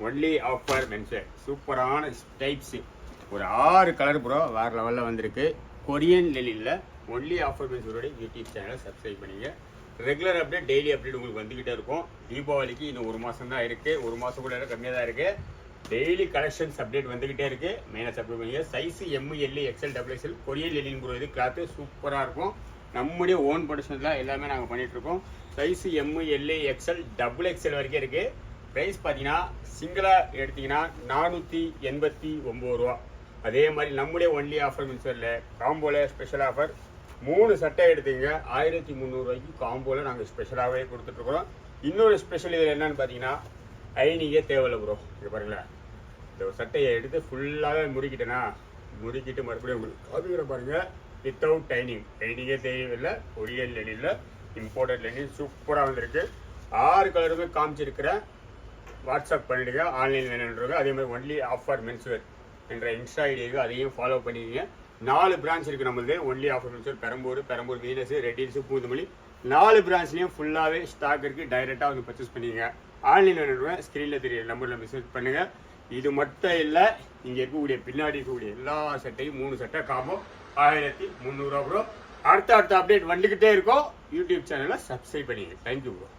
Only offer menswear. சூப்பரான types ஒரு 6 colour bro வேறு லெவலில் வந்திருக்கு. கொரியன் லெலியில் ஒன்லி ஆஃபர் மென்ஸ்வேரோட யூடியூப் சேனலை சப்ஸ்கிரைப் பண்ணிங்க. ரெகுலர் அப்டேட் டெய்லி அப்டேட் உங்களுக்கு வந்துக்கிட்டே இருக்கும். தீபாவளிக்கு இன்னும் 1 மாதம் தான் இருக்குது. 1 மாதம் கூட கம்மியாக தான் இருக்குது. டெய்லி கலெக்ஷன்ஸ் அப்டேட் வந்துக்கிட்டே இருக்குது. மெயினாக சப்ஸ்கிரைப் பண்ணிங்க. Size M L XL XL Korean linen bro. இது கிளாத்து சூப்பராக இருக்கும். நம்முடைய ஓன் ப்ரொடக்ஷனில் எல்லாமே நாங்கள் பண்ணிகிட்ருக்கோம். சைஸு எம்எல் XL XL வரைக்கும் இருக்குது. ப்ரைஸ் பார்த்தீங்கன்னா சிங்கிளாக எடுத்திங்கன்னா 489 ரூபா. அதே மாதிரி நம்முடைய ஒன்லி ஆஃபர் மென்ஸ்வேரில் காம்போவில் ஸ்பெஷல் ஆஃபர் 3 சட்டை எடுத்தீங்க 1300 ரூபாய்க்கு காம்போவில் நாங்கள் ஸ்பெஷலாகவே கொடுத்துட்ருக்குறோம். இன்னொரு ஸ்பெஷல் இதில் என்னென்னு பார்த்தீங்கன்னா ஐனிங்கே தேவையில்லை ப்ரோ. இங்கே பாருங்களேன், இந்த சட்டையை எடுத்து ஃபுல்லாகவே முறுக்கிட்டு மறுபடியும் உங்களுக்கு அதுக்கிற பாருங்கள். வித்தவுட் டைனிங்கே தேவையில்லை. கொரியன் லெனினில் இம்போர்ட்டட் லெனின் சூப்பராக வந்திருக்கு. 6 கலருமே காமிச்சிருக்கிறேன். வாட்ஸ்அப் பண்ணிடுங்க. ஆன்லைன் வேணுன்றது. அதே மாதிரி ஒன்லி ஆஃபர் மென்ஸ்வேர் என்ற இன்ஸ்டா ஐடி இருக்குது. அதையும் ஃபாலோ பண்ணிக்கிங்க. 4 பிரான்ச் இருக்குது நம்மளுக்கு. Only offer menswear Perambur Venus, red hills, Poonamallee 4 பிரான்ச்லேயும் ஃபுல்லாகவே ஸ்டாக் இருக்குது. டைரெக்டாக வந்து பர்ச்சேஸ் பண்ணிக்கங்க. ஆன்லைன் வேணுன்றேன் ஸ்க்ரீனில் தெரிய நம்பரில் மெசேஜ் பண்ணுங்கள். இது மட்டும் இல்லை, இங்கே இருக்கக்கூடிய பின்னாடி இருக்கக்கூடிய எல்லா சட்டையும் 3 சட்டை காம்போ 1300 ரூபா ப்ரோ. அடுத்த அப்டேட் வந்துக்கிட்டே இருக்கும். யூடியூப் சேனலை சப்ஸ்கிரைப் பண்ணிங்க. Thank you bro.